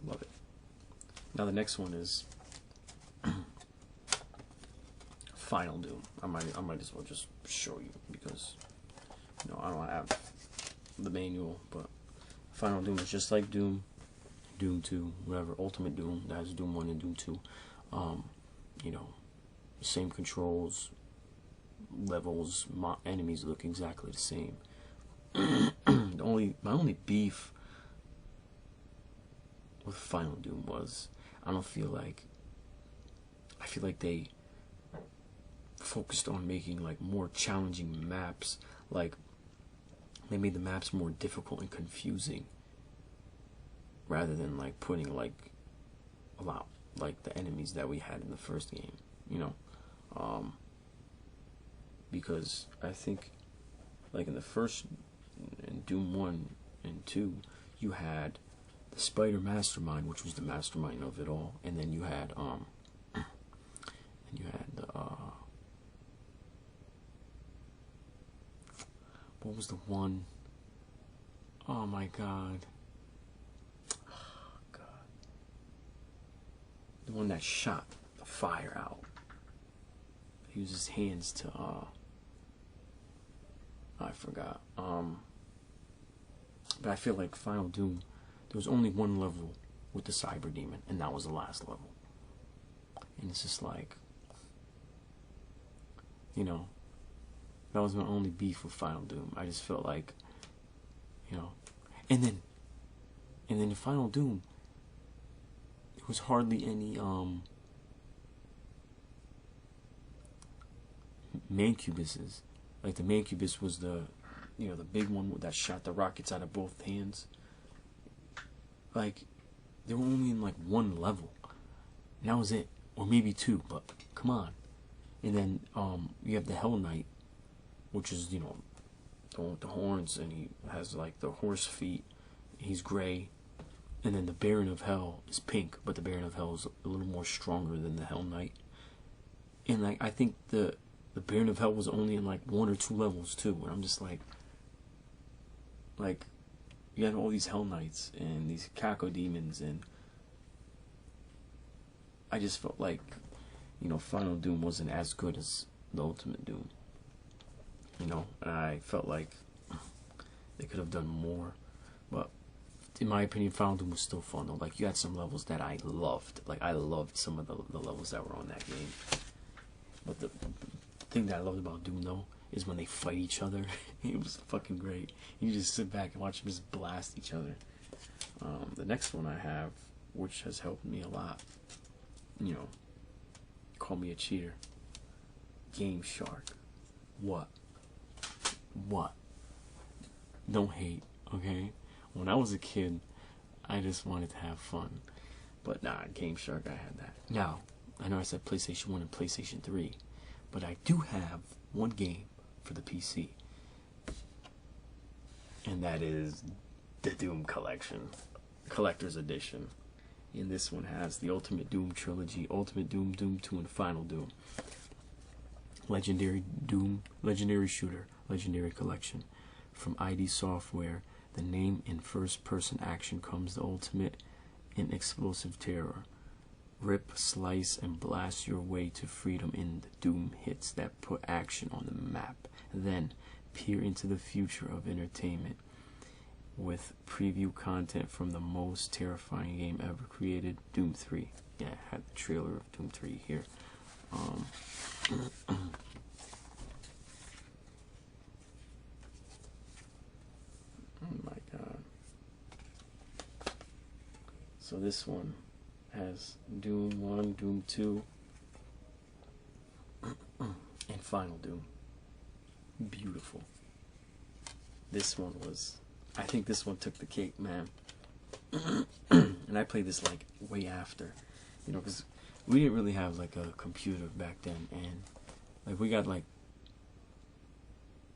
love it. Now the next one is Final Doom. I might as well just show you, because, you know, I don't have the manual, but Final Doom is just like Doom, Doom 2, whatever, Ultimate Doom, that has Doom 1 and Doom 2. You know, same controls, levels, enemies look exactly the same. My only beef with Final Doom was, I feel like they focused on making, like, more challenging maps. Like, they made the maps more difficult and confusing, rather than, like, putting, like, a lot, like, the enemies that we had in the first game, you know. because I think, like in the first, in Doom 1 and 2, you had the Spider Mastermind, which was the mastermind of it all, and then you had the what was the one? Oh my god. The one that shot the fire out. He used his hands to I forgot. But I feel like Final Doom, there was only one level with the Cyber Demon, and that was the last level. And it's just like, you know, that was my only beef with Final Doom. I just felt like, you know, and then in Final Doom, there was hardly any mancubuses. Like the mancubus was the, you know, the big one that shot the rockets out of both hands. Like, they were only in like one level, and that was it, or maybe two. But come on. And then you have the Hell Knight, which is, you know, the one with the horns, and he has like the horse feet. He's gray. And then the Baron of Hell is pink, but the Baron of Hell is a little more stronger than the Hell Knight. And like, I think the Baron of Hell was only in like 1 or 2 levels too. And I'm just like you had all these Hell Knights and these Caco Demons, and I just felt like, you know, Final Doom wasn't as good as the Ultimate Doom. You know, and I felt like they could have done more. But in my opinion, Final Doom was still fun though. Like, you had some levels that I loved. Like, I loved some of the levels that were on that game. But the thing that I loved about Doom though is when they fight each other. It was fucking great. You just sit back and watch them just blast each other. The next one I have, which has helped me a lot, you know, call me a cheater, Game Shark. What? Don't hate, okay? When I was a kid, I just wanted to have fun. But nah, Game Shark, I had that. Now, I know I said PlayStation 1 and PlayStation 3, but I do have one game for the PC, and that is the Doom Collection, Collector's Edition. And this one has the Ultimate Doom Trilogy, Ultimate Doom, Doom 2, and Final Doom. Legendary Doom, Legendary Shooter, Legendary Collection. From ID Software, the name in first-person action comes the ultimate in explosive terror. Rip, slice, and blast your way to freedom in the Doom hits that put action on the map. Then, peer into the future of entertainment with preview content from the most terrifying game ever created, Doom 3. Yeah, I had the trailer of Doom 3 here. Oh my god. So this one has Doom 1, Doom 2, and Final Doom. Beautiful. This one was, I think this one took the cake, man. And I played this like way after, you know, because we didn't really have like a computer back then, and like we got like,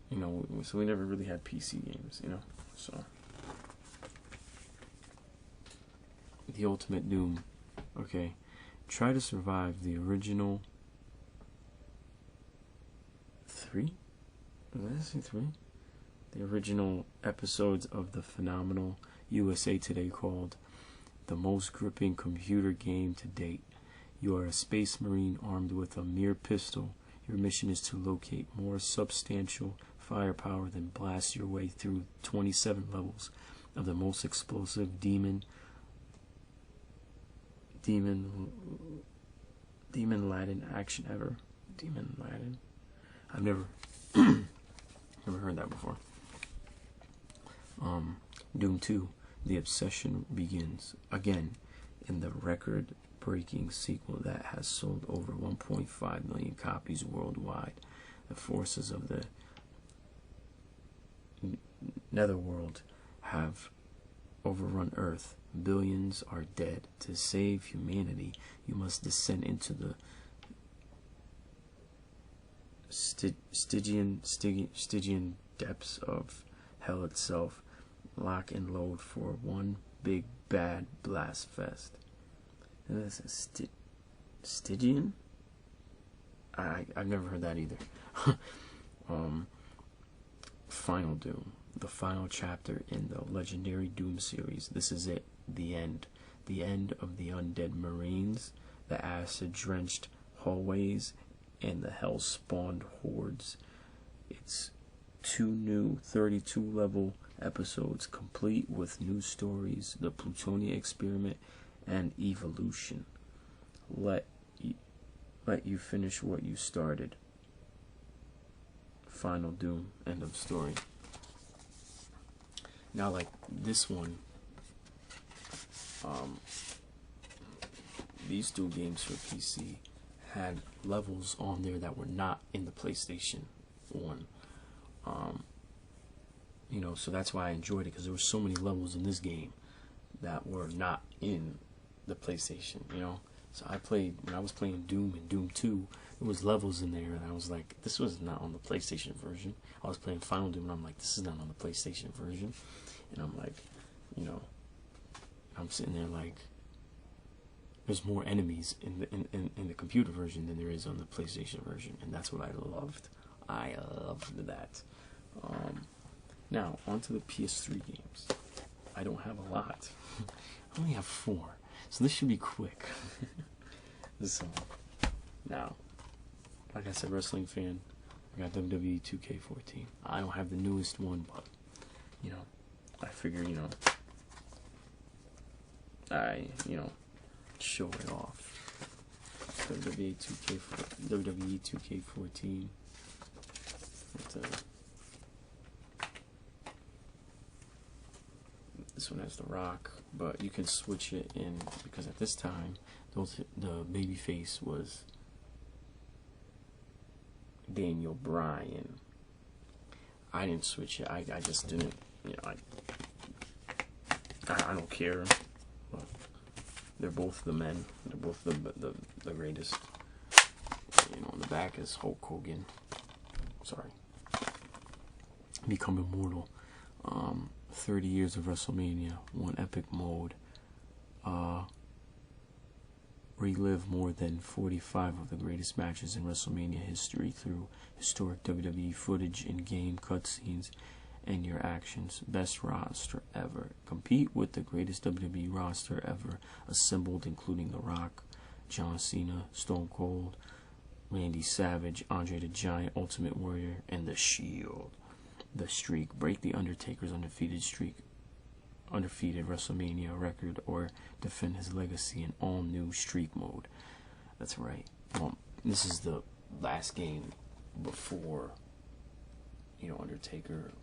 you know, so we never really had PC games, you know. So the Ultimate Doom. Okay, try to survive the original 3? Did I say 3? The original episodes of the phenomenal USA Today called the most gripping computer game to date. You are a space marine armed with a mere pistol. Your mission is to locate more substantial firepower than blast your way through 27 levels of the most explosive demon Latin action ever. Demon Latin. I've never heard that before. Doom 2, The Obsession begins again in the record-breaking sequel that has sold over 1.5 million copies worldwide. The forces of the Netherworld have overrun Earth. Billions are dead. To save humanity, you must descend into the Stygian depths of hell itself, lock and load for one big bad blast fest. And this is Stygian? I've never heard that either. Final Doom, the final chapter in the legendary Doom series. This is it, the end of the undead marines, the acid-drenched hallways, and the hell-spawned hordes. It's 2 new 32-level episodes, complete with new stories, the Plutonia experiment, and evolution. Let you finish what you started. Final Doom, end of story. Now, like this one, these 2 games for PC had levels on there that were not in the PlayStation 1. You know, so that's why I enjoyed it, because there were so many levels in this game that were not in the PlayStation, you know. So when I was playing Doom and Doom 2, there was levels in there, and I was like, this was not on the PlayStation version. I was playing Final Doom, and I'm like, this is not on the PlayStation version. And I'm like, you know, I'm sitting there like, there's more enemies in the computer version than there is on the PlayStation version, and that's what I loved. I loved that. Now, onto the PS3 games. I don't have a lot. I only have 4, so this should be quick. So, now, like I said, wrestling fan, I got WWE 2K14. I don't have the newest one, but, you know, I figured, you know, show it off. WWE 2K14. This one has The Rock, but you can switch it in, because at this time, the babyface was Daniel Bryan. I didn't switch it. I just didn't. You know, I don't care. But they're both the men. They're both the greatest. You know, on the back is Hulk Hogan. Sorry. Become immortal. 30 years of WrestleMania, one epic mode. Relive more than 45 of the greatest matches in WrestleMania history through historic WWE footage, in-game cutscenes, and your actions. Best roster ever. Compete with the greatest WWE roster ever assembled, including The Rock, John Cena, Stone Cold, Randy Savage, Andre the Giant, Ultimate Warrior, and The Shield. The Streak. Break the Undertaker's undefeated WrestleMania record, or defend his legacy in all new Streak mode. That's right. Well, this is the last game before, you know, Undertaker,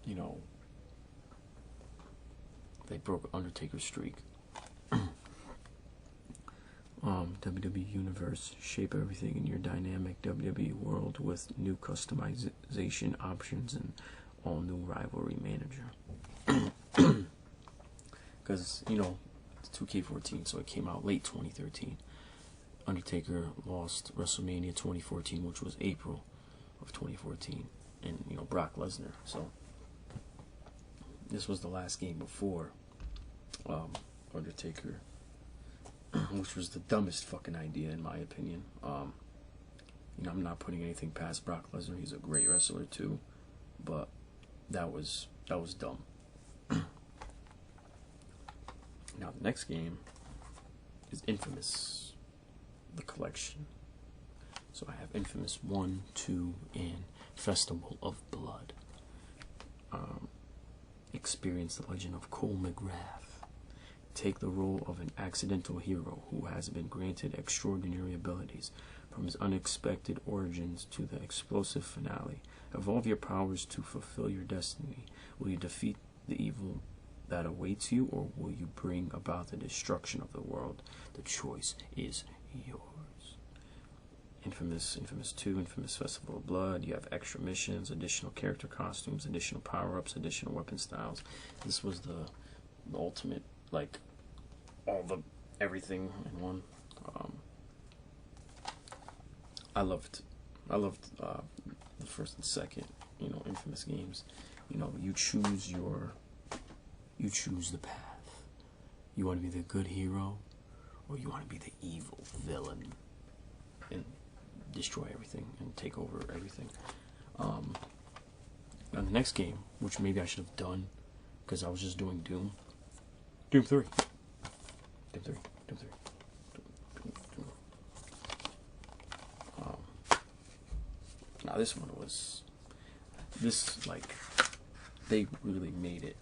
you know, they broke Undertaker's streak. WWE Universe. Shape everything in your dynamic WWE world with new customization options and all new rivalry manager. Because, you know, it's 2K14, so it came out late 2013. Undertaker lost WrestleMania 2014, which was April of 2014, and, you know, Brock Lesnar. So this was the last game before Undertaker, which was the dumbest fucking idea in my opinion. You know, I'm not putting anything past Brock Lesnar. He's a great wrestler too, but that was dumb. Now the next game is Infamous, the collection. So I have Infamous 1, 2, and Festival of Blood. Experience the legend of Cole McGrath. Take the role of an accidental hero who has been granted extraordinary abilities, from his unexpected origins to the explosive finale. Evolve your powers to fulfill your destiny. Will you defeat the evil that awaits you, or will you bring about the destruction of the world? The choice is yours. Infamous 2, Infamous Festival of Blood. You have extra missions, additional character costumes, additional power-ups, additional weapon styles. This was the ultimate, like, everything in one. I loved the first and second, you know, Infamous games. You know, you choose the path. You want to be the good hero, or you want to be the evil villain and destroy everything and take over everything. Now the next game, which maybe I should have done, because I was just doing Doom 3. Now this one was, like, they really made it,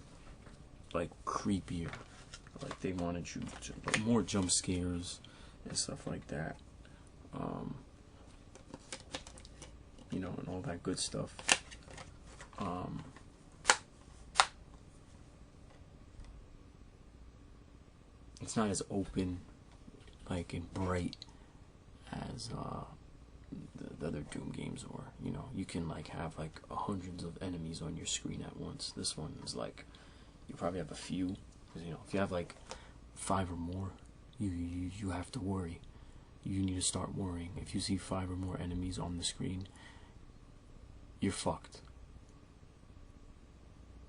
like, creepier. Like, they wanted you to, like, more jump scares and stuff like that. You know, and all that good stuff. It's not as open, like, and bright as the other Doom games were. You know, you can, like, have, like, hundreds of enemies on your screen at once. This one is like, you probably have a few. Because, you know, if you have, like, 5 or more, you have to worry. You need to start worrying. If you see 5 or more enemies on the screen, you're fucked.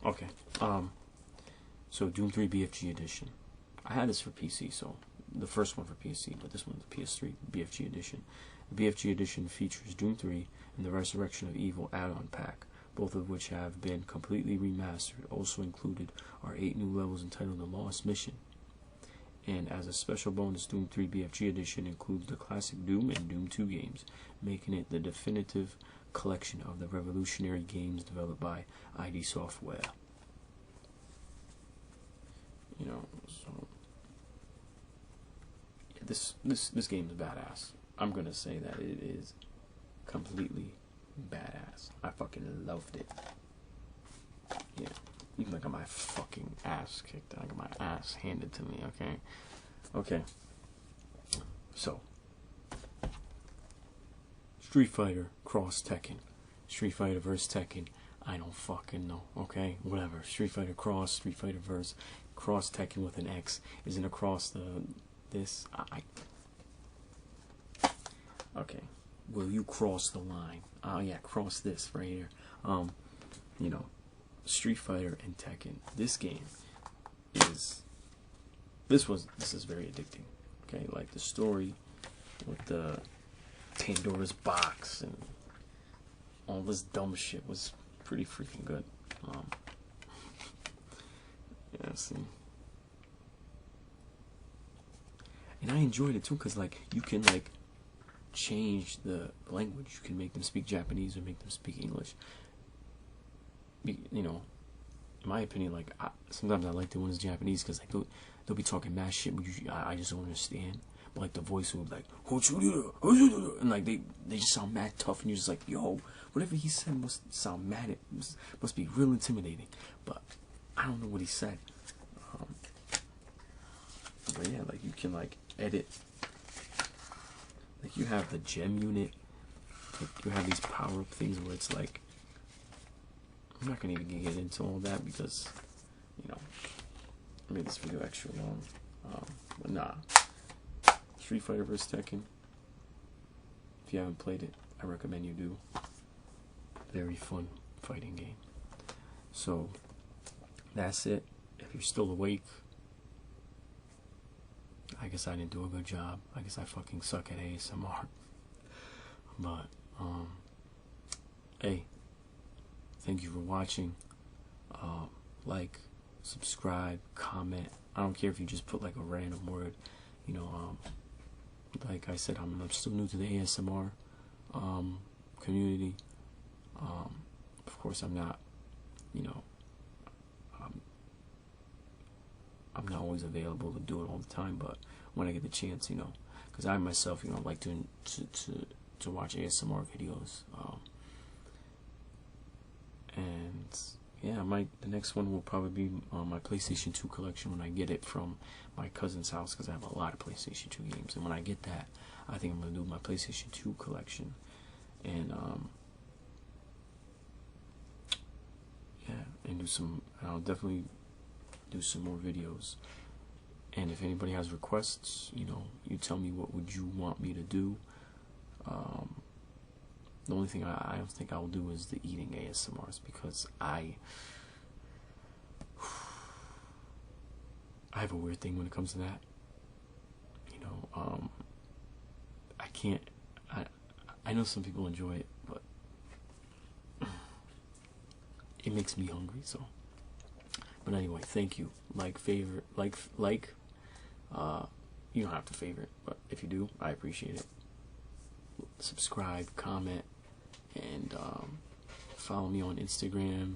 Okay. So Doom 3 BFG edition. I had this for PC, so the first one for PC, but this one's the PS3 BFG edition. The BFG edition features Doom 3 and the Resurrection of Evil add-on pack, both of which have been completely remastered. Also included are 8 new levels entitled The Lost Mission. And as a special bonus, Doom 3 BFG edition includes the classic Doom and Doom 2 games, making it the definitive collection of the revolutionary games developed by ID Software. You know, so yeah, this game is badass. I'm gonna say that it is completely badass. I fucking loved it. Yeah, even I got my fucking ass kicked. I got my ass handed to me. Okay. So, Street Fighter cross Tekken, Street Fighter vs Tekken. I don't fucking know. Okay, whatever. Street Fighter cross, Street Fighter vs cross Tekken with an X isn't across this. Okay. Will you cross the line? Oh yeah, cross this right here. You know, Street Fighter and Tekken. This game is this is very addicting. Okay, like the story with the Pandora's box and all this dumb shit was pretty freaking good. Yeah, see. And I enjoyed it too, cause like you can like change the language. You can make them speak Japanese or make them speak English. You know, in my opinion, like sometimes I like the ones Japanese because like they'll be talking mad shit, but I just don't understand. But like the voice will be like, and like they just sound mad tough, and you're just like, yo, whatever he said must sound mad. It must be real intimidating. But I don't know what he said. But yeah, like you can like edit. Like you have the gem unit. Like you have these power up things where it's like, I'm not gonna even get into all that because, you know, I made this video extra long. But nah, Street Fighter vs Tekken. If you haven't played it, I recommend you do. Very fun fighting game. So that's it. If you're still awake, I guess I didn't do a good job. I guess I fucking suck at ASMR. But hey, thank you for watching. Like, subscribe, comment. I don't care if you just put like a random word. You know, like I said, I'm still new to the ASMR community. Of course, I'm not. You know, I'm not always available to do it all the time, but when I get the chance, you know, because I myself, you know, like to watch ASMR videos. And yeah, the next one will probably be my PlayStation 2 collection when I get it from my cousin's house, because I have a lot of PlayStation 2 games, and when I get that, I think I'm gonna do my PlayStation 2 collection, and yeah, and I'll definitely do some more videos. And if anybody has requests, you know, you tell me what would you want me to do. The only thing I don't think I will do is the eating ASMRs, because I have a weird thing when it comes to that. You know, I can't. I know some people enjoy it, but it makes me hungry. So, but anyway, thank you. Like, favorite, like. You don't have to favorite, but if you do, I appreciate it. Subscribe, comment, and follow me on Instagram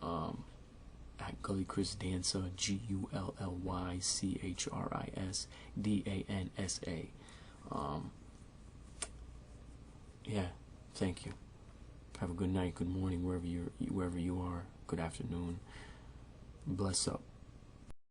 at Gully Chris Dansa, GULLYCHRISDANSA. Yeah, thank you. Have a good night, good morning, wherever you are. Good afternoon. Bless up.